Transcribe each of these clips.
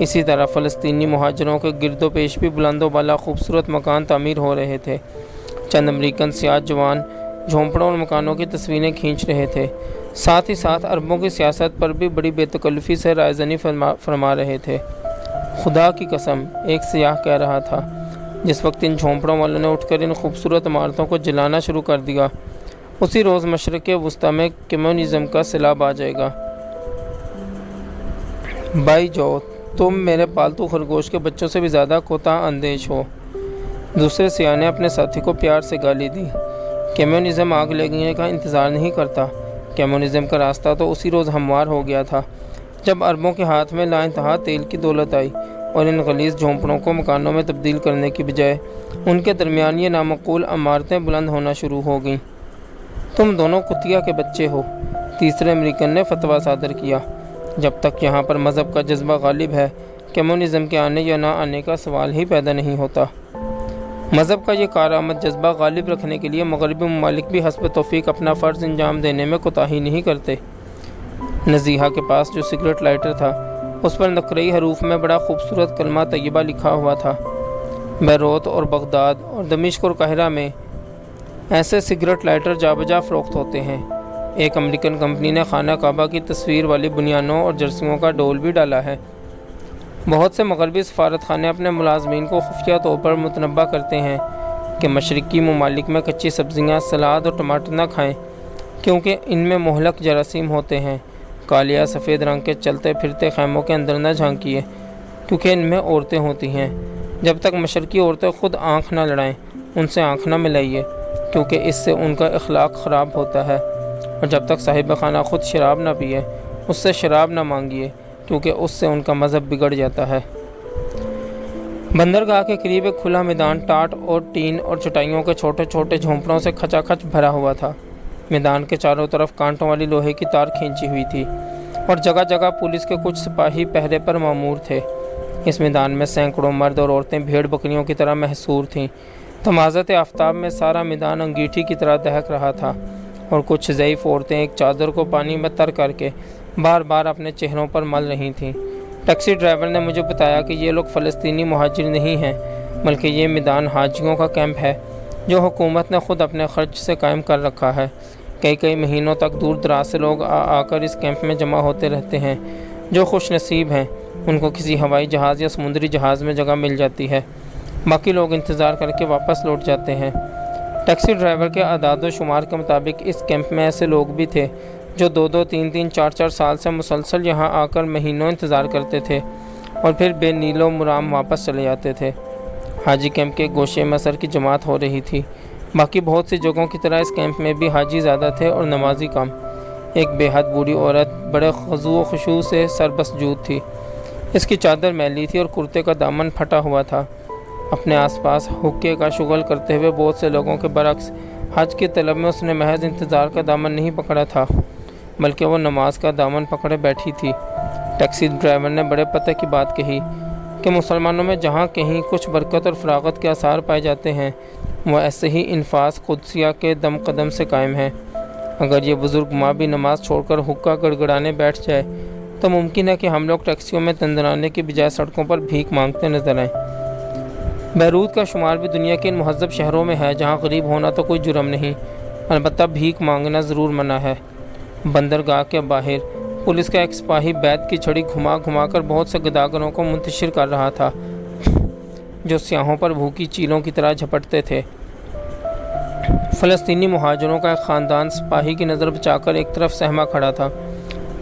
اسی طرح فلسطینی مہاجروں کے گرد و پیش بھی بلند و بالا خوبصورت مکان تعمیر ہو رہے تھے۔ چند امریکن سیاہ جوان جھونپڑوں اور مکانوں کی تصویریں کھینچ رہے تھے، ساتھ ہی ساتھ عربوں کی سیاست پر بھی بڑی بے تکلفی سے رائے زنی فرما رہے تھے۔ خدا کی قسم، ایک سیاح کہہ رہا تھا، جس وقت ان جھونپڑوں والوں نے اٹھ کر ان خوبصورت عمارتوں کو جلانا شروع کر دیا، اسی روز مشرق وسطیٰ میں کمیونزم کا سیلاب آ جائے گا۔ بھائی جو، تم میرے پالتو خرگوش کے بچوں سے بھی زیادہ کوتاہ اندیش ہو۔ دوسرے سیاح نے اپنے ساتھی کو پیار سے گالی دی۔ کمیونزم آگ لگنے کا انتظار نہیں کرتا۔ کمیونزم کا راستہ تو اسی روز ہموار ہو گیا تھا جب عربوں کے ہاتھ میں لا انتہا تیل کی دولت آئی اور ان غلیظ جھونپڑوں کو مکانوں میں تبدیل کرنے کی بجائے ان کے درمیان یہ نامعقول عمارتیں بلند ہونا شروع ہو گئیں۔ تم دونوں کتیا کے بچے ہو، تیسرے امریکن نے فتویٰ صادر کیا۔ جب تک یہاں پر مذہب کا جذبہ غالب ہے، کمیونزم کے آنے یا نہ آنے کا سوال ہی پیدا نہیں ہوتا۔ مذہب کا یہ کارآمد جذبہ غالب رکھنے کے لیے مغربی ممالک بھی حسب توفیق اپنا فرض انجام دینے میں کوتاہی نہیں کرتے۔ نزیحہ کے پاس جو سگریٹ لائٹر تھا، اس پر نقرئی حروف میں بڑا خوبصورت کلمہ طیبہ لکھا ہوا تھا۔ بیروت اور بغداد اور دمشق اور قاہرہ میں ایسے سگریٹ لائٹر جا بجا فروخت ہوتے ہیں۔ ایک امریکن کمپنی نے خانہ کعبہ کی تصویر والی بنیانوں اور جرسیوں کا ڈول بھی ڈالا ہے۔ بہت سے مغربی سفارت خانے اپنے ملازمین کو خفیہ طور پر متنبہ کرتے ہیں کہ مشرقی ممالک میں کچی سبزیاں، سلاد اور ٹماٹر نہ کھائیں، کیونکہ ان میں مہلک جراثیم ہوتے ہیں۔ کالے یا سفید رنگ کے چلتے پھرتے خیموں کے اندر نہ جھانکیے، کیونکہ ان میں عورتیں ہوتی ہیں۔ جب تک مشرقی عورتیں خود آنکھ نہ لڑائیں، ان سے آنکھ نہ ملائیے، کیونکہ اس سے ان کا اخلاق خراب ہوتا ہے۔ اور جب تک صاحب خانہ خود شراب نہ پیے، اس سے شراب نہ مانگیے، کیونکہ اس سے ان کا مذہب بگڑ جاتا ہے۔ بندرگاہ کے قریب ایک کھلا میدان ٹاٹ اور ٹین اور چٹائیوں کے چھوٹے چھوٹے جھونپڑوں سے کھچا کھچ بھرا ہوا تھا۔ میدان کے چاروں طرف کانٹوں والی لوہے کی تار کھینچی ہوئی تھی اور جگہ جگہ پولیس کے کچھ سپاہی پہرے پر مامور تھے۔ اس میدان میں سینکڑوں مرد اور عورتیں بھیڑ بکریوں کی طرح محصور تھیں۔ تمازت آفتاب میں سارا میدان انگیٹھی کی طرح دہک رہا تھا اور کچھ ضعیف عورتیں ایک چادر کو پانی میں تر کر کے بار بار اپنے چہروں پر مل رہی تھیں۔ ٹیکسی ڈرائیور نے مجھے بتایا کہ یہ لوگ فلسطینی مہاجر نہیں ہیں، بلکہ یہ میدان حاجیوں کا کیمپ ہے جو حکومت نے خود اپنے خرچ سے قائم کر رکھا ہے۔ کئی مہینوں تک دور دراز سے لوگ آ کر اس کیمپ میں جمع ہوتے رہتے ہیں۔ جو خوش نصیب ہیں ان کو کسی ہوائی جہاز یا سمندری جہاز میں جگہ مل جاتی ہے، باقی لوگ انتظار کر کے واپس لوٹ جاتے ہیں۔ ٹیکسی ڈرائیور کے اعداد و شمار کے مطابق اس کیمپ میں ایسے لوگ بھی تھے جو 2 3 4 سال سے مسلسل یہاں آ کر مہینوں انتظار کرتے تھے اور پھر بے نیل و مرام واپس چلے جاتے تھے۔ حاجی کیمپ کے گوشے میں اثر کی جماعت ہو رہی تھی۔ باقی بہت سی جگہوں کی طرح اس کیمپ میں بھی حاجی زیادہ تھے اور نمازی کم۔ ایک بے حد بوڑھی عورت بڑے خضوع و خشوع سے سربسجود تھی۔ اس کی چادر میلی تھی اور کرتے کا دامن پھٹا ہوا تھا۔ اپنے آس پاس حقے کا شغل کرتے ہوئے بہت سے لوگوں کے برعکس حج کی طلب میں اس نے محض انتظار کا دامن نہیں پکڑا تھا، بلکہ وہ نماز کا دامن پکڑے بیٹھی تھی۔ ٹیکسی ڈرائیور نے بڑے پتہ کی بات کہی کہ مسلمانوں میں جہاں کہیں کچھ برکت اور فراغت کے آثار پائے جاتے ہیں، وہ ایسے ہی انفاس قدسیہ کے دم قدم سے قائم ہیں۔ اگر یہ بزرگ ماں بھی نماز چھوڑ کر حقہ گڑگڑانے بیٹھ جائے تو ممکن ہے کہ ہم لوگ ٹیکسیوں میں تندرانے کی بجائے سڑکوں پر بھیک مانگتے نظر آئیں۔ بیروت کا شمار بھی دنیا کے ان مہذب شہروں میں ہے جہاں غریب ہونا تو کوئی جرم نہیں، البتہ بھیک مانگنا ضرور منع ہے۔ بندرگاہ کے باہر پولیس کا ایک سپاہی بیت کی چھڑی گھما کر بہت سے گداگروں کو منتشر کر رہا تھا جو سیاحوں پر بھوکی چیلوں کی طرح جھپٹتے تھے۔ فلسطینی مہاجروں کا ایک خاندان سپاہی کی نظر بچا کر ایک طرف سہما کھڑا تھا۔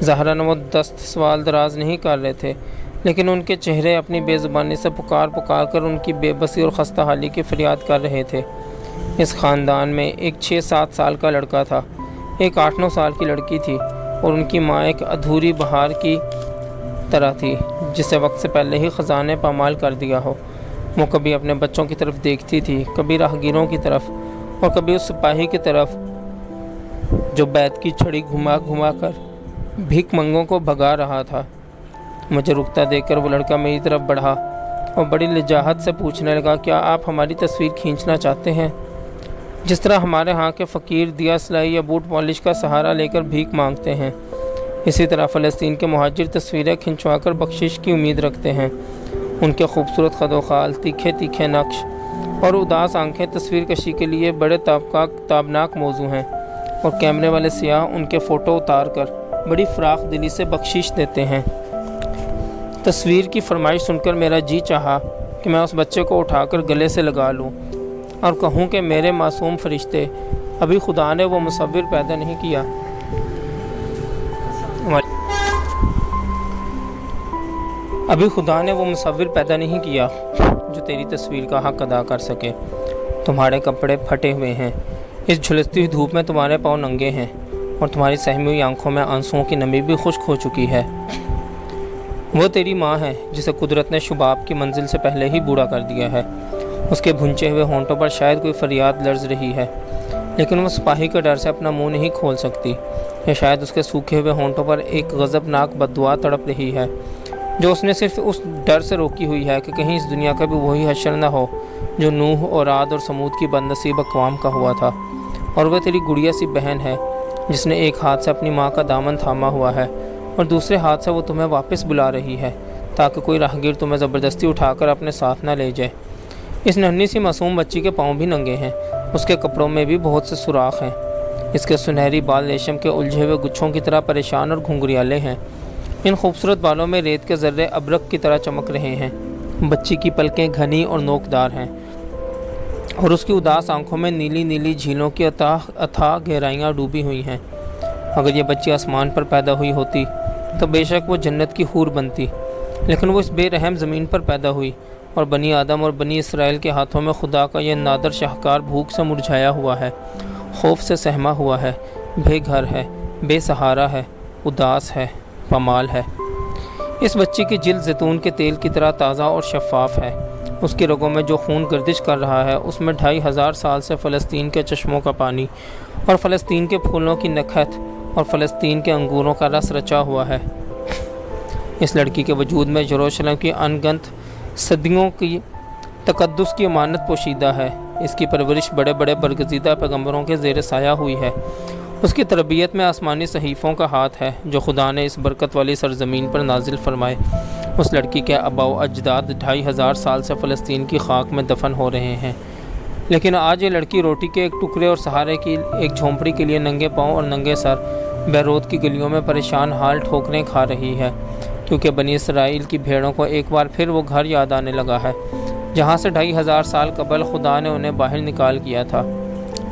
ظاہراً وہ دست سوال دراز نہیں کر رہے تھے، لیکن ان کے چہرے اپنی بے زبانی سے پکار کر ان کی بے بسی اور خستہ حالی کی فریاد کر رہے تھے۔ اس خاندان میں ایک 6-7 سال کا لڑکا تھا، ایک 8-9 سال کی لڑکی تھی اور ان کی ماں ایک ادھوری بہار کی طرح تھی جسے وقت سے پہلے ہی خزاں نے پامال کر دیا ہو۔ وہ کبھی اپنے بچوں کی طرف دیکھتی تھی، کبھی راہگیروں کی طرف اور کبھی اس سپاہی کی طرف جو بیت کی چھڑی گھما کر بھیک منگوں کو بھگا رہا تھا۔ مجھے رکتا دیکھ کر وہ لڑکا میری طرف بڑھا اور بڑی لجاجت سے پوچھنے لگا، کیا آپ ہماری تصویر کھینچنا چاہتے ہیں؟ جس طرح ہمارے ہاں کے فقیر دیا سلائی یا بوٹ پالش کا سہارا لے کر بھیک مانگتے ہیں، اسی طرح فلسطین کے مہاجر تصویریں کھنچوا کر بخشش کی امید رکھتے ہیں۔ ان کے خوبصورت خد و خال، تیکھے تیکھے نقش اور اداس آنکھیں تصویر کشی کے لیے بڑے تابناک موضوع ہیں، اور کیمرے والے سیاح ان کے فوٹو اتار کر بڑی فراخ دلی سے بخشش دیتے ہیں۔ تصویر کی فرمائش سن کر میرا جی چاہا کہ میں اس بچے کو اٹھا کر گلے سے لگا لوں اور کہوں کہ میرے معصوم فرشتے، ابھی خدا نے وہ مصور پیدا نہیں کیا جو تیری تصویر کا حق ادا کر سکے۔ تمہارے کپڑے پھٹے ہوئے ہیں، اس جھلستی ہوئی دھوپ میں تمہارے پاؤں ننگے ہیں، اور تمہاری سہمی ہوئی آنکھوں میں آنسوؤں کی نمی بھی خشک ہو چکی ہے۔ وہ تیری ماں ہے جسے قدرت نے شباب کی منزل سے پہلے ہی بوڑھا کر دیا ہے۔ اس کے بھنچے ہوئے ہونٹوں پر شاید کوئی فریاد لرز رہی ہے، لیکن وہ سپاہی کے ڈر سے اپنا منہ نہیں کھول سکتی، یا شاید اس کے سوکھے ہوئے ہونٹوں پر ایک غضبناک بددعا تڑپ رہی ہے، جو اس نے صرف اس ڈر سے روکی ہوئی ہے کہ کہیں اس دنیا کا بھی وہی حشر نہ ہو جو نوح اور عاد اور سمود کی بد نصیب اقوام کا ہوا تھا۔ اور وہ تیری گڑیا سی بہن ہے جس نے ایک ہاتھ سے اپنی ماں کا دامن تھاما ہوا ہے اور دوسرے ہاتھ سے وہ تمہیں واپس بلا رہی ہے تاکہ کوئی راہگیر تمہیں زبردستی اٹھا کر اپنے ساتھ نہ لے جائے۔ اس ننھی سی معصوم بچی کے پاؤں بھی ننگے ہیں، اس کے کپڑوں میں بھی بہت سے سوراخ ہیں، اس کے سنہری بال ریشم کے الجھے ہوئے گچھوں کی طرح پریشان اور گھنگریالے ہیں۔ ان خوبصورت بالوں میں ریت کے ذرے ابرق کی طرح چمک رہے ہیں۔ بچی کی پلکیں گھنی اور نوکدار ہیں، اور اس کی اداس آنکھوں میں نیلی نیلی جھیلوں کی اتھاہ گہرائیاں ڈوبی ہوئی ہیں۔ اگر یہ بچی آسمان پر پیدا ہوئی ہوتی تو بے شک وہ جنت کی حور بنتی، لیکن وہ اس بے رحم زمین پر پیدا ہوئی، اور بنی آدم اور بنی اسرائیل کے ہاتھوں میں خدا کا یہ نادر شاہکار بھوک سے مرجھایا ہوا ہے، خوف سے سہما ہوا ہے، بے گھر ہے، بے سہارا ہے، اداس ہے، پامال ہے۔ اس بچی کی جلد زیتون کے تیل کی طرح تازہ اور شفاف ہے۔ اس کی رگوں میں جو خون گردش کر رہا ہے اس میں 2500 سال سے فلسطین کے چشموں کا پانی اور فلسطین کے پھولوں کی نکھت اور فلسطین کے انگوروں کا رس رچا ہوا ہے۔ اس لڑکی کے وجود میں یروشلم کی انگنت صدیوں کی تقدس کی امانت پوشیدہ ہے۔ اس کی پرورش بڑے بڑے برگزیدہ پیغمبروں کے زیر سایہ ہوئی ہے۔ اس کی تربیت میں آسمانی صحیفوں کا ہاتھ ہے جو خدا نے اس برکت والی سرزمین پر نازل فرمائے۔ اس لڑکی کے آباء و اجداد 2500 سال سے فلسطین کی خاک میں دفن ہو رہے ہیں، لیکن آج یہ لڑکی روٹی کے ایک ٹکڑے اور سہارے کی ایک جھونپڑی کے لیے ننگے پاؤں اور ننگے سر بیروت کی گلیوں میں پریشان حال ٹھوکریں کھا رہی ہے، کیونکہ بنی اسرائیل کی بھیڑوں کو ایک بار پھر وہ گھر یاد آنے لگا ہے جہاں سے 2500 سال قبل خدا نے انہیں باہر نکال کیا تھا۔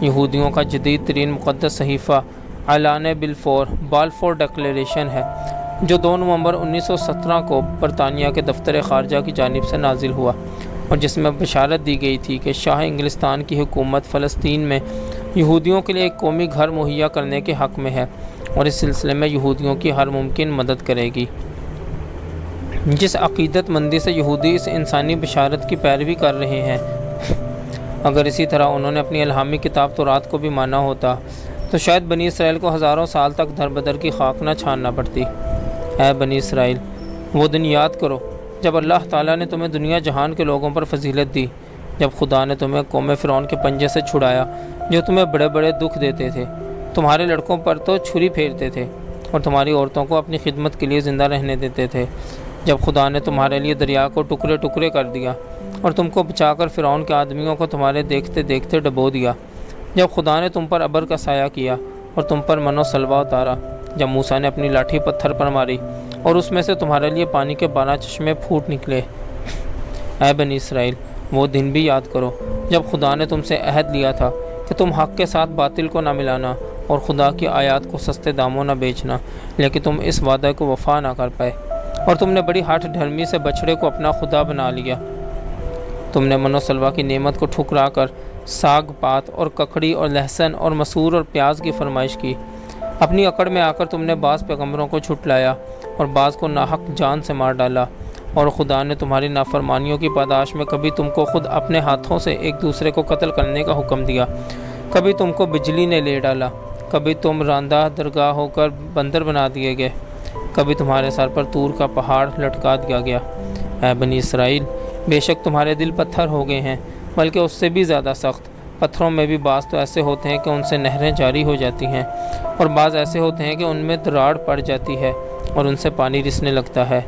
یہودیوں کا جدید ترین مقدس صحیفہ اعلان بالفور ڈکلیریشن ہے، جو 2 نومبر 1917 کو برطانیہ کے دفتر خارجہ کی جانب سے نازل ہوا، اور جس میں بشارت دی گئی تھی کہ شاہ انگلستان کی حکومت فلسطین میں یہودیوں کے لیے ایک قومی گھر مہیا کرنے کے حق میں ہے اور اس سلسلے میں یہودیوں کی ہر ممکن مدد کرے گی۔ جس عقیدت مندی سے یہودی اس انسانی بشارت کی پیروی کر رہے ہیں، اگر اسی طرح انہوں نے اپنی الہامی کتاب تورات کو بھی مانا ہوتا تو شاید بنی اسرائیل کو ہزاروں سال تک در بدر کی خاک نہ چھاننا پڑتی۔ اے بنی اسرائیل، وہ دن یاد کرو جب اللہ تعالیٰ نے تمہیں دنیا جہان کے لوگوں پر فضیلت دی، جب خدا نے تمہیں قوم فرعون کے پنجے سے چھڑایا جو تمہیں بڑے بڑے دکھ دیتے تھے، تمہارے لڑکوں پر تو چھری پھیرتے تھے اور تمہاری عورتوں کو اپنی خدمت کے لیے زندہ رہنے دیتے تھے، جب خدا نے تمہارے لیے دریا کو ٹکڑے ٹکڑے کر دیا اور تم کو بچا کر فرعون کے آدمیوں کو تمہارے دیکھتے دیکھتے ڈبو دیا، جب خدا نے تم پر ابر کا سایہ کیا اور تم پر من و سلوہ اتارا، جب موسیٰ نے اپنی لاٹھی پتھر پر ماری اور اس میں سے تمہارے لیے پانی کے 12 چشمے پھوٹ نکلے۔ اے بنی اسرائیل، وہ دن بھی یاد کرو جب خدا نے تم سے عہد لیا تھا کہ تم حق کے ساتھ باطل کو نہ ملانا اور خدا کی آیات کو سستے داموں نہ بیچنا، لیکن تم اس وعدے کو وفا نہ کر پائے اور تم نے بڑی ہٹ ڈھرمی سے بچڑے کو اپنا خدا بنا لیا۔ تم نے من و سلوہ کی نعمت کو ٹھکرا کر ساگ پات اور ککڑی اور لہسن اور مسور اور پیاز کی فرمائش کی۔ اپنی اکڑ میں آ کر تم نے بعض پیغمبروں کو چھٹلایا اور بعض کو ناحق جان سے مار ڈالا، اور خدا نے تمہاری نافرمانیوں کی پاداش میں کبھی تم کو خود اپنے ہاتھوں سے ایک دوسرے کو قتل کرنے کا حکم دیا، کبھی تم کو بجلی نے لے ڈالا، کبھی تم راندہ درگاہ ہو کر بندر بنا دیے گئے، کبھی تمہارے سر پر طور کا پہاڑ لٹکا دیا گیا۔ اے بنی اسرائیل، بے شک تمہارے دل پتھر ہو گئے ہیں، بلکہ اس سے بھی زیادہ سخت، پتھروں میں بھی بعض تو ایسے ہوتے ہیں کہ ان سے نہریں جاری ہو جاتی ہیں، اور بعض ایسے ہوتے ہیں کہ ان میں دراڑ پڑ جاتی ہے اور ان سے پانی رسنے لگتا ہے۔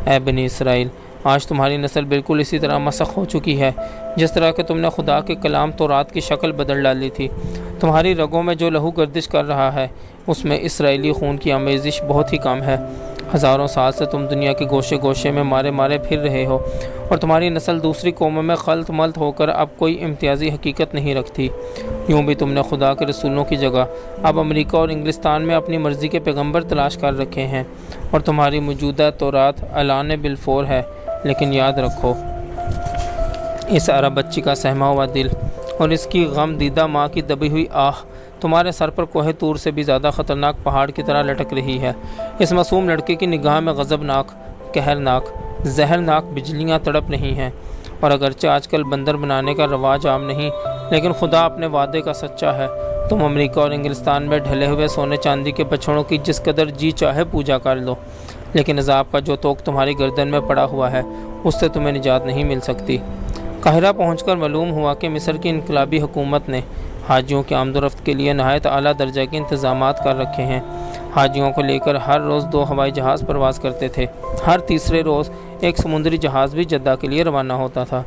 اے بنی اسرائیل، آج تمہاری نسل بالکل اسی طرح مسخ ہو چکی ہے جس طرح کہ تم نے خدا کے کلام تورات کی شکل بدل ڈالی تھی۔ تمہاری رگوں میں جو لہو گردش کر رہا ہے اس میں اسرائیلی خون کی آمیزش بہت ہی کم ہے۔ ہزاروں سال سے تم دنیا کے گوشے گوشے میں مارے مارے پھر رہے ہو، اور تمہاری نسل دوسری قوموں میں خلط ملط ہو کر اب کوئی امتیازی حقیقت نہیں رکھتی۔ یوں بھی تم نے خدا کے رسولوں کی جگہ اب امریکہ اور انگلستان میں اپنی مرضی کے پیغمبر تلاش کر رکھے ہیں، اور تمہاری موجودہ تورات اعلان بالفور ہے۔ لیکن یاد رکھو، اس عرب بچی کا سہما ہوا دل اور اس کی غم دیدہ ماں کی دبی ہوئی آہ تمہارے سر پر کوہ طور سے بھی زیادہ خطرناک پہاڑ کی طرح لٹک رہی ہے۔ اس معصوم لڑکے کی نگاہ میں غضبناک، قہرناک، زہرناک بجلیاں تڑپ رہی ہیں، اور اگرچہ آج کل بندر بنانے کا رواج عام نہیں، لیکن خدا اپنے وعدے کا سچا ہے۔ تم امریکہ اور انگلستان میں ڈھلے ہوئے سونے چاندی کے بچھڑوں کی جس قدر جی چاہے پوجا کر لو، لیکن عذاب کا جو توق تمہاری گردن میں پڑا ہوا ہے اس سے تمہیں نجات نہیں مل سکتی۔ قاہرہ پہنچ کر معلوم ہوا کہ مصر کی انقلابی حکومت نے حاجیوں کی آمد و رفت کے لیے نہایت اعلیٰ درجے کے انتظامات کر رکھے ہیں۔ حاجیوں کو لے کر ہر روز 2 ہوائی جہاز پرواز کرتے تھے۔ ہر تیسرے روز ایک سمندری جہاز بھی جدہ کے لیے روانہ ہوتا تھا۔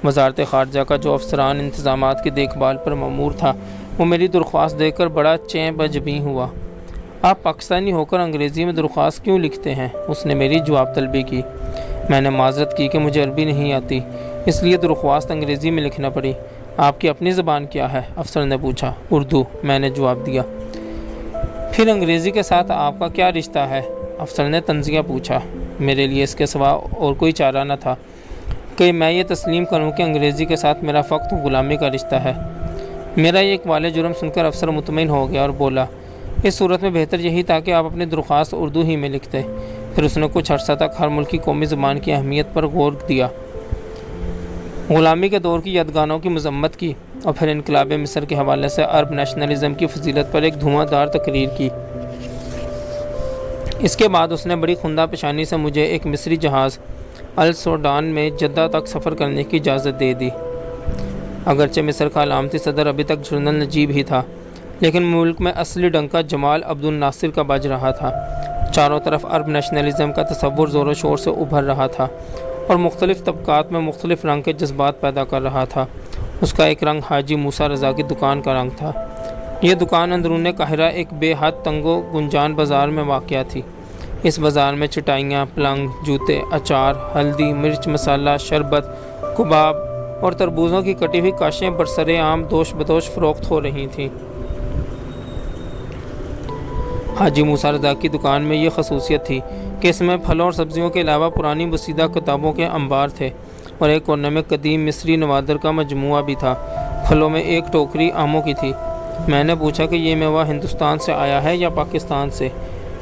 وزارت خارجہ کا جو افسران انتظامات کی دیکھ بھال پر مامور تھا وہ میری درخواست دیکھ کر بڑا چین بجبیں ہوا۔ آپ پاکستانی ہو کر انگریزی میں درخواست کیوں لکھتے ہیں؟ اس نے میری جواب طلبی کی۔ میں نے معذرت کی کہ مجھے عربی نہیں آتی، اس لیے درخواست انگریزی میں لکھنا پڑی۔ آپ کی اپنی زبان کیا ہے؟ افسر نے پوچھا۔ اردو، میں نے جواب دیا۔ پھر انگریزی کے ساتھ آپ کا کیا رشتہ ہے؟ افسر نے طنزیہ پوچھا۔ میرے لیے اس کے سوا اور کوئی چارہ نہ تھا کہ میں یہ تسلیم کروں کہ انگریزی کے ساتھ میرا فقط غلامی کا رشتہ ہے۔ میرا یہ اقبال جرم سن کر افسر مطمئن ہو گیا اور بولا، اس صورت میں بہتر یہی تھا کہ آپ اپنی درخواست اردو ہی میں لکھتے۔ پھر اس نے کچھ عرصہ تک ہر ملک کی قومی زبان کی اہمیت پر غور دیا، غلامی کے دور کی یادگاروں کی مذمت کی، اور پھر انقلاب مصر کے حوالے سے عرب نیشنلزم کی فضیلت پر ایک دھواں دار تقریر کی۔ اس کے بعد اس نے بڑی خندہ پیشانی سے مجھے ایک مصری جہاز السودان میں جدہ تک سفر کرنے کی اجازت دے دی۔ اگرچہ مصر کا علامتی صدر ابھی تک جنرل نجیب ہی تھا، لیکن ملک میں اصلی ڈنکا جمال عبد الناصر کا بج رہا تھا۔ چاروں طرف عرب نیشنلزم کا تصور زور و شور سے ابھر رہا تھا اور مختلف طبقات میں مختلف رنگ کے جذبات پیدا کر رہا تھا۔ اس کا ایک رنگ حاجی موسیٰ رضا کی دکان کا رنگ تھا۔ یہ دکان اندرون قاہرہ ایک بے حد تنگ و گنجان بازار میں واقع تھی۔ اس بازار میں چٹائیاں، پلنگ، جوتے، اچار، ہلدی، مرچ مسالہ، شربت، کباب اور تربوزوں کی کٹی ہوئی کاشیں برسر عام دوش بدوش فروخت ہو رہی تھیں۔ حاجی موسیٰ رضا کی دکان میں یہ خصوصیت تھی کہ اس میں پھلوں اور سبزیوں کے علاوہ پرانی بسیدہ کتابوں کے انبار تھے، اور ایک کونے میں قدیم مصری نوادر کا مجموعہ بھی تھا۔ پھلوں میں ایک ٹوکری آموں کی تھی۔ میں نے پوچھا کہ یہ میوہ ہندوستان سے آیا ہے یا پاکستان سے؟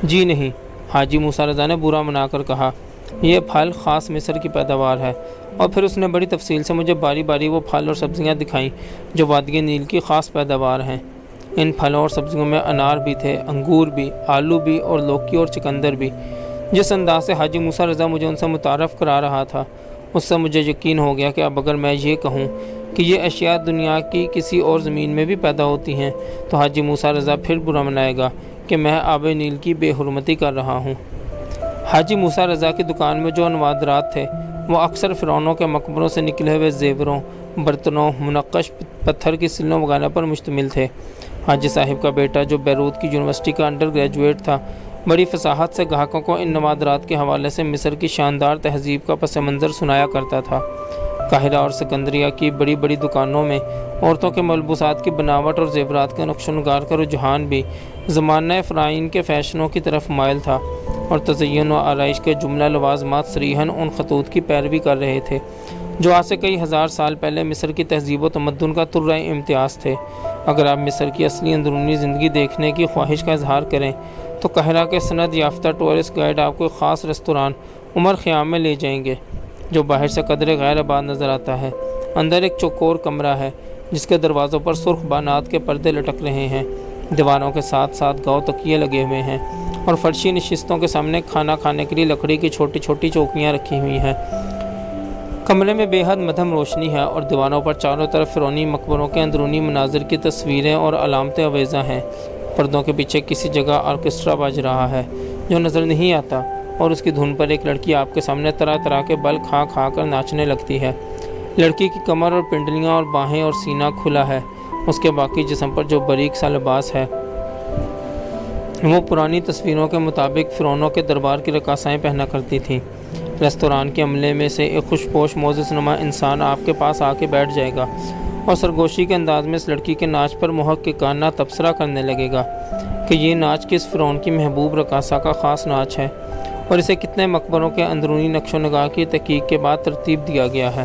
جی نہیں، حاجی موسیٰ رضا نے برا منا کر کہا، یہ پھل خاص مصر کی پیداوار ہے۔ اور پھر اس نے بڑی تفصیل سے مجھے باری باری وہ پھل اور سبزیاں دکھائیں جو وادی نیل کی خاص پیداوار ہیں۔ ان پھلوں اور سبزیوں میں انار بھی تھے، انگور بھی، آلو بھی اور لوکی اور چکندر بھی۔ جس انداز سے حاجی موسیٰ رضا مجھے ان سے متعارف کرا رہا تھا، اس سے مجھے یقین ہو گیا کہ اب اگر میں یہ کہوں کہ یہ اشیاء دنیا کی کسی اور زمین میں بھی پیدا ہوتی ہیں تو حاجی موسیٰ رضا پھر برا منائے گا کہ میں آب نیل کی بے حرمتی کر رہا ہوں۔ حاجی موسیٰ رضا کی دکان میں جو نوادرات تھے وہ اکثر فرعونوں کے مقبروں سے نکلے ہوئے زیوروں، برتنوں، منقش پتھر کی سلوں وغیرہ پر مشتمل تھے۔ حاجی صاحب کا بیٹا جو بیروت کی یونیورسٹی کا انڈر گریجویٹ تھا، بڑی فصاحت سے گاہکوں کو ان نوادرات کے حوالے سے مصر کی شاندار تہذیب کا پس منظر سنایا کرتا تھا۔ قاہرہ اور سکندریہ کی بڑی بڑی دکانوں میں عورتوں کے ملبوسات کی بناوٹ اور زیورات کے نقش و نگار کا رجحان بھی زمانہ فرعون کے فیشنوں کی طرف مائل تھا، اور تزئین و آرائش کے جملہ لوازمات صریحاً ان خطوط کی پیروی کر رہے تھے جو آج سے کئی ہزار سال پہلے مصر کی تہذیب و تمدن کا ترہ امتیاز تھے۔ اگر آپ مصر کی اصلی اندرونی زندگی دیکھنے کی خواہش کا اظہار کریں تو قاہرہ کے سند یافتہ ٹورسٹ گائیڈ آپ کو ایک خاص ریستوران عمر خیام میں لے جائیں گے جو باہر سے قدرے غیر آباد نظر آتا ہے۔ اندر ایک چوکور کمرہ ہے جس کے دروازوں پر سرخ بانات کے پردے لٹک رہے ہیں، دیواروں کے ساتھ ساتھ گاؤ تکیے لگے ہوئے ہیں، اور فرشی نشستوں کے سامنے کھانا کھانے کے لیے لکڑی کی چھوٹی چھوٹی چوکیاں رکھی ہوئی ہیں۔ کمرے میں بے حد مدھم روشنی ہے اور دیواروں پر چاروں طرف فرعونی مقبروں کے اندرونی مناظر کی تصویریں اور علامتیں آویزاں ہیں۔ پردوں کے پیچھے کسی جگہ آرکیسٹرا بج رہا ہے جو نظر نہیں آتا، اور اس کی دھن پر ایک لڑکی آپ کے سامنے طرح طرح کے بل کھا کھا کر ناچنے لگتی ہے۔ لڑکی کی کمر اور پنڈلیاں اور باہیں اور سینہ کھلا ہے۔ اس کے باقی جسم پر جو باریک سا لباس ہے وہ پرانی تصویروں کے مطابق فرعونوں کے دربار کی رقاصائیں پہنا کرتی تھیں۔ ریستوران کے عملے میں سے ایک خوش پوش موزس نما انسان آپ کے پاس آ کے بیٹھ جائے گا اور سرگوشی کے انداز میں اس لڑکی کے ناچ پر محققانہ تبصرہ کرنے لگے گا کہ یہ ناچ کس فرعون کی محبوب رقاصہ کا خاص ناچ ہے اور اسے کتنے مقبروں کے اندرونی نقش و نگار کی تحقیق کے بعد ترتیب دیا گیا ہے۔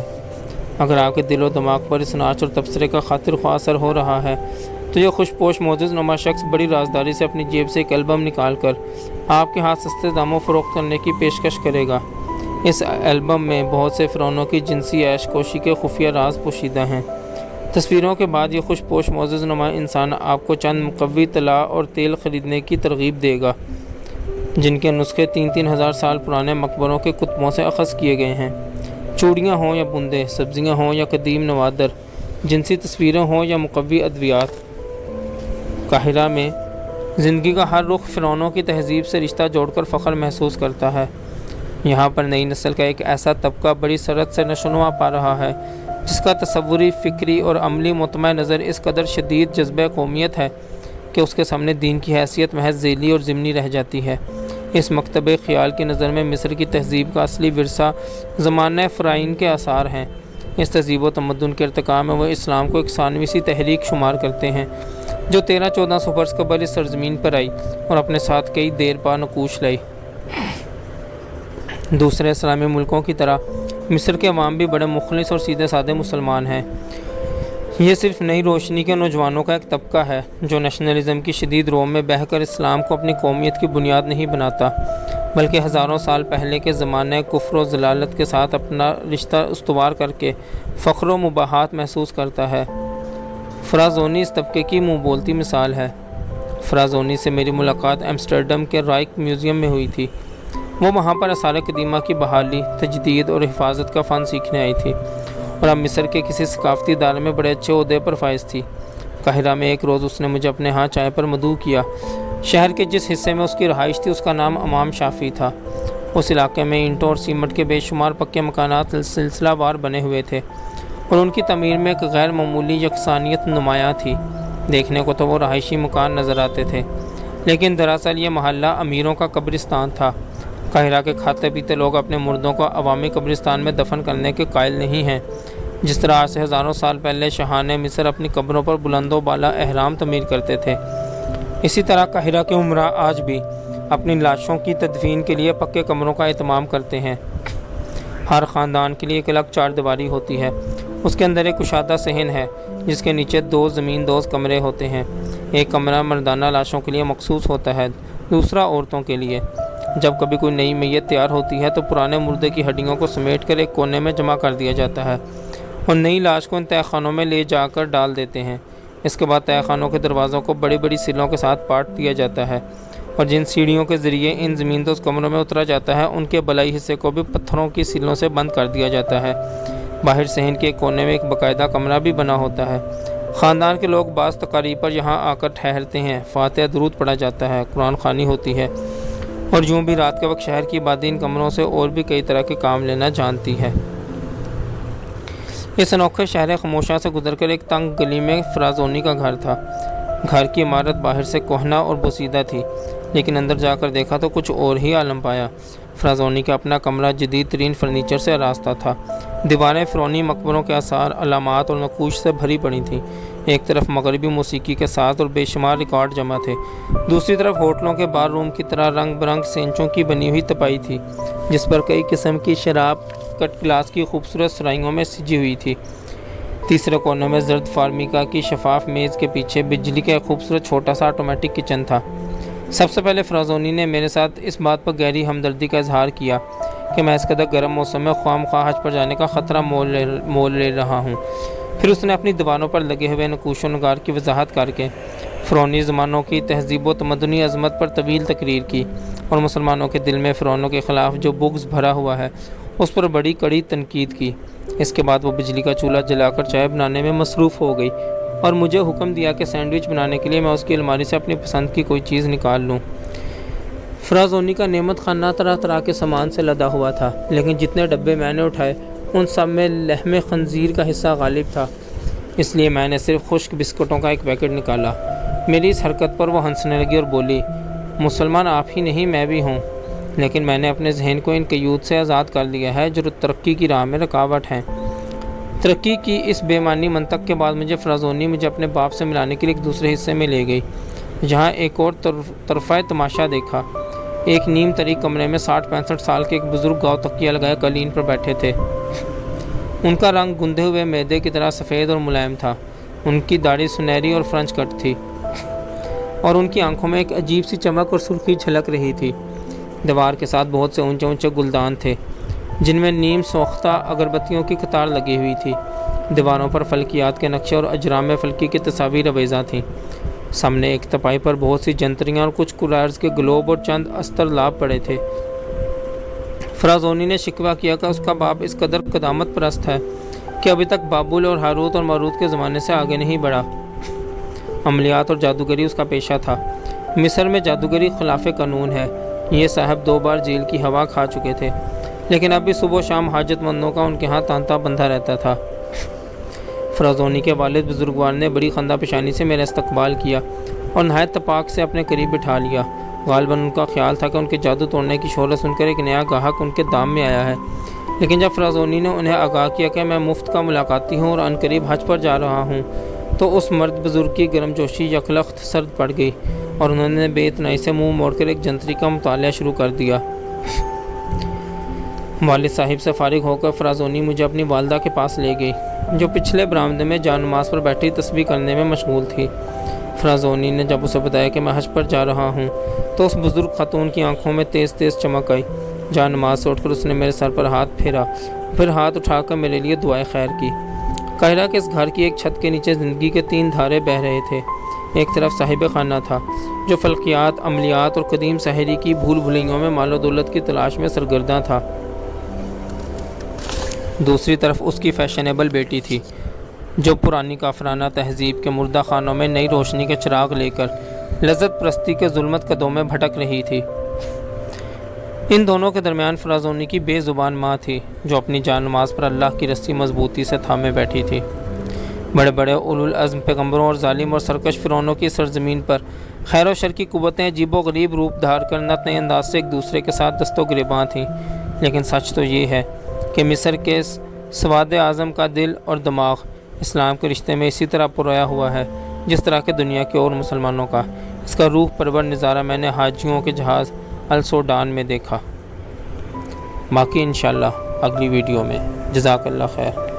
اگر آپ کے دل و دماغ پر اس ناچ اور تبصرے کا خاطر خواہ اثر ہو رہا ہے تو یہ خوش پوش موزس نما شخص بڑی رازداری سے اپنی جیب سے ایک البم نکال کر آپ کے ہاتھ سستے داموں فروخت کرنے کی پیشکش کرے گا۔ اس البم میں بہت سے فرعونوں کی جنسی عیش کوشی کے خفیہ راز پوشیدہ ہیں۔ تصویروں کے بعد یہ خوش پوش موزس نما انسان آپ کو چند مقوی طلا اور تیل خریدنے کی ترغیب دے گا جن کے نسخے 3,000 سال پرانے مقبروں کے کتبوں سے اخذ کیے گئے ہیں۔ چوڑیاں ہوں یا بندے، سبزیاں ہوں یا قدیم نوادر، جنسی تصویریں ہوں یا مقوی ادویات، قاہرہ میں زندگی کا ہر رخ فرعونوں کی تہذیب سے رشتہ جوڑ کر فخر محسوس کرتا ہے۔ یہاں پر نئی نسل کا ایک ایسا طبقہ بڑی سرعت سے نشوونما پا رہا ہے جس کا تصوری، فکری اور عملی مطمع نظر اس قدر شدید جذبہ قومیت ہے کہ اس کے سامنے دین کی حیثیت محض ذیلی اور ضمنی رہ جاتی ہے۔ اس مکتب خیال کی نظر میں مصر کی تہذیب کا اصلی ورثہ زمانہ فرعون کے آثار ہیں۔ اس تہذیب و تمدن کے ارتقاء میں وہ اسلام کو ایک ثانوی سی تحریک شمار کرتے ہیں جو 1300-1400 برس قبل اس سرزمین پر آئی اور اپنے ساتھ کئی دیر پا نقوش لائی۔ دوسرے اسلامی ملکوں کی طرح مصر کے عوام بھی بڑے مخلص اور سیدھے سادے مسلمان ہیں۔ یہ صرف نئی روشنی کے نوجوانوں کا ایک طبقہ ہے جو نیشنلزم کی شدید رو میں بہہ کر اسلام کو اپنی قومیت کی بنیاد نہیں بناتا، بلکہ ہزاروں سال پہلے کے زمانہ کفر و ضلالت کے ساتھ اپنا رشتہ استوار کر کے فخر و مباحات محسوس کرتا ہے۔ فرازونی اس طبقے کی منہ بولتی مثال ہے۔ فرازونی سے میری ملاقات ایمسٹرڈم کے رائک میوزیم میں ہوئی تھی۔ وہ وہاں پر آثار قدیمہ کی بحالی، تجدید اور حفاظت کا فن سیکھنے آئی تھی اور اب مصر کے کسی ثقافتی ادارے میں بڑے اچھے عہدے پر فائز تھی۔ قاہرہ میں ایک روز اس نے مجھے اپنے ہاں چائے پر مدعو کیا۔ شہر کے جس حصے میں اس کی رہائش تھی اس کا نام امام شافی تھا۔ اس علاقے میں اینٹوں اور سیمنٹ کے بے شمار پکے مکانات سلسلہ وار بنے ہوئے تھے اور ان کی تعمیر میں ایک غیر معمولی یکسانیت نمایاں تھی۔ دیکھنے کو تو وہ رہائشی مکان نظر آتے تھے لیکن دراصل یہ محلہ امیروں کا قبرستان تھا۔ قاہرہ کے کھاتے پیتے لوگ اپنے مردوں کو عوامی قبرستان میں دفن کرنے کے قائل نہیں ہیں، جس طرح آج سے ہزاروں سال پہلے شاہان مصر اپنی قبروں پر بلند و بالا احرام تعمیر کرتے تھے۔ اسی طرح قاہرہ کے عمراء آج بھی اپنی لاشوں کی تدفین کے لیے پکے کمروں کا اہتمام کرتے ہیں۔ ہر خاندان کے لیے ایک الگ چار دیواری ہوتی ہے۔ اس کے اندر ایک کشادہ صحن ہے جس کے نیچے 2 زمین دوز کمرے ہوتے ہیں۔ ایک کمرہ مردانہ لاشوں کے لیے مخصوص ہوتا ہے، دوسرا عورتوں کے لیے۔ جب کبھی کوئی نئی میت تیار ہوتی ہے تو پرانے مردے کی ہڈیوں کو سمیٹ کر ایک کونے میں جمع کر دیا جاتا ہے اور نئی لاش کو ان تہہ خانوں میں لے جا کر ڈال دیتے ہیں۔ اس کے بعد تہہ خانوں کے دروازوں کو بڑی بڑی سیلوں کے ساتھ پاٹ دیا جاتا ہے اور جن سیڑھیوں کے ذریعے ان زمیندوز کمروں میں اترا جاتا ہے ان کے بلائی حصے کو بھی پتھروں کی سیلوں سے بند کر دیا جاتا ہے۔ باہر صحن کے کونے میں ایک باقاعدہ کمرہ بھی بنا ہوتا ہے۔ خاندان کے لوگ بعض تقاریب پر یہاں آ کر ٹھہرتے ہیں، فاتحہ درود پڑھا جاتا ہے، قرآن خوانی ہوتی ہے اور یوں بھی رات کے وقت شہر کی آبادی ان کمروں سے اور بھی کئی طرح کے کام لینا جانتی ہے۔ اس انوکھے شہر خاموشاں سے گزر کر ایک تنگ گلی میں فرازونی کا گھر تھا۔ گھر کی عمارت باہر سے کہنہ اور بوسیدہ تھی لیکن اندر جا کر دیکھا تو کچھ اور ہی عالم پایا۔ فرازونی کا اپنا کمرہ جدید ترین فرنیچر سے آراستہ تھا۔ دیواریں فرعونی مقبروں کے آثار، علامات اور نقوش سے بھری پڑی تھیں۔ ایک طرف مغربی موسیقی کے ساز اور بے شمار ریکارڈ جمع تھے، دوسری طرف ہوٹلوں کے بار روم کی طرح رنگ برنگ سینچوں کی بنی ہوئی تپائی تھی جس پر کئی قسم کی شراب کٹ گلاس کی خوبصورت سرائیوں میں سجی ہوئی تھی۔ تیسرے کونے میں زرد فارمیکا کی شفاف میز کے پیچھے بجلی کا ایک خوبصورت چھوٹا سا آٹومیٹک کچن تھا۔ سب سے پہلے فرازونی نے میرے ساتھ اس بات پر گہری ہمدردی کا اظہار کیا کہ میں اس قدر گرم موسم میں خواہ مخواہ حج پر جانے کا خطرہ مول لے رہا ہوں۔ پھر اس نے اپنی دیواروں پر لگے ہوئے نقوش و نگار کی وضاحت کر کے فرعونی زمانوں کی تہذیب و تمدنی عظمت پر طویل تقریر کی اور مسلمانوں کے دل میں فرعونوں کے خلاف جو بغض بھرا ہوا ہے اس پر بڑی کڑی تنقید کی۔ اس کے بعد وہ بجلی کا چولہا جلا کر چائے بنانے میں مصروف ہو گئی اور مجھے حکم دیا کہ سینڈوچ بنانے کے لیے میں اس کی الماری سے اپنی پسند کی کوئی چیز نکال لوں۔ فرازونی کا نعمت خانہ طرح طرح کے سامان سے لدا ہوا تھا، لیکن جتنے ڈبے میں نے اٹھائے ان سب میں لحم خنزیر کا حصہ غالب تھا، اس لیے میں نے صرف خشک بسکٹوں کا ایک پیکٹ نکالا۔ میری اس حرکت پر وہ ہنسنے لگی اور بولی، مسلمان آپ ہی نہیں میں بھی ہوں، لیکن میں نے اپنے ذہن کو ان قیود سے آزاد کر لیا ہے جو ترقی کی راہ میں رکاوٹ ہیں۔ ترقی کی اس بے معنی منطق کے بعد فرازونی مجھے اپنے باپ سے ملانے کے لیے ایک دوسرے حصے میں لے گئی، جہاں ایک اور طرفہ تماشا دیکھا۔ ایک نیم تری کمرے میں 60-65 سال کے ایک بزرگ گاؤ تکیہ لگائے قالین پر بیٹھے تھے۔ ان کا رنگ گندھے ہوئے میدے کی طرح سفید اور ملائم تھا۔ ان کی داڑھی سنہری اور فرنچ کٹ تھی اور ان کی آنکھوں میں ایک عجیب سی چمک اور سرخی جھلک رہی تھی۔ دیوار کے ساتھ بہت سے اونچے اونچے گلدان تھے جن میں نیم سوختہ اگربتیوں کی قطار لگی ہوئی تھی۔ دیواروں پر فلکیات کے نقشے اور اجرام فلکی کی تصاویر آویزاں تھیں۔ سامنے ایک تپائی پر بہت سی جنتریاں اور کچھ کولرز کے گلوب اور چند استرلاب پڑے تھے۔ فرازونی نے شکوہ کیا کہ اس کا باپ اس قدر قدامت پرست ہے کہ ابھی تک بابل اور ہاروت اور ماروت کے زمانے سے آگے نہیں بڑھا۔ عملیات اور جادوگری اس کا پیشہ تھا۔ مصر میں جادوگری خلاف قانون ہے۔ یہ صاحب 2 بار جیل کی ہوا کھا چکے تھے، لیکن اب بھی صبح و شام حاجت مندوں کا ان کے ہاں تانتا بندھا رہتا تھا۔ فرازونی کے والد بزرگوار نے بڑی خندہ پیشانی سے میرا استقبال کیا اور نہایت تپاک سے اپنے قریب بٹھا لیا۔ غالباً ان کا خیال تھا کہ ان کے جادو توڑنے کی شہرت سن کر ایک نیا گاہک ان کے دام میں آیا ہے، لیکن جب فرازونی نے انہیں آگاہ کیا کہ میں مفت کا ملاقاتی ہوں اور عنقریب حج پر جا رہا ہوں، تو اس مرد بزرگ کی گرم جوشی یکلخت سرد پڑ گئی اور انہوں نے بے اتنائی سے منہ موڑ کر ایک جنتری کا مطالعہ شروع کر دیا۔ والد صاحب سے فارغ ہو کر فرازونی مجھے اپنی والدہ کے پاس لے گئی، جو پچھلے برآمدے میں جان نماز پر بیٹھی تسبیح کرنے میں مشغول تھی۔ فرازونی نے جب اسے بتایا کہ میں حج پر جا رہا ہوں تو اس بزرگ خاتون کی آنکھوں میں تیز تیز چمک آئی۔ جان نماز سے اٹھ کر اس نے میرے سر پر ہاتھ پھیرا، پھر ہاتھ اٹھا کر میرے لیے دعائے خیر کی۔ قاہرہ کے اس گھر کی ایک چھت کے نیچے زندگی کے 3 دھارے بہہ رہے تھے۔ ایک طرف صاحب خانہ تھا جو فلکیات، عملیات اور قدیم سحری کی بھول بھلیوں میں مال و دولت کی تلاش میں سرگرداں تھا۔ دوسری طرف اس کی فیشنیبل بیٹی تھی جو پرانی کافرانہ تہذیب کے مردہ خانوں میں نئی روشنی کے چراغ لے کر لذت پرستی کے ظلمت قدوں میں بھٹک رہی تھی۔ ان دونوں کے درمیان فرازونی کی بے زبان ماں تھی جو اپنی جان نماز پر اللہ کی رسی مضبوطی سے تھامے بیٹھی تھی۔ بڑے بڑے اولو العزم پیغمبروں اور ظالم اور سرکش فرعونوں کی سرزمین پر خیر و شر کی قوتیں عجیب و غریب روپ دھار کر نت نئے انداز سے ایک دوسرے کے ساتھ دست و گریباں تھیں، لیکن سچ تو یہ ہے کہ مصر کے سواد اعظم کا دل اور دماغ اسلام کے رشتے میں اسی طرح پرویا ہوا ہے جس طرح کہ دنیا کے اور مسلمانوں کا۔ اس کا روح پرور نظارہ میں نے حاجیوں کے جہاز السوڈان میں دیکھا۔ باقی انشاءاللہ اگلی ویڈیو میں۔ جزاک اللہ خیر۔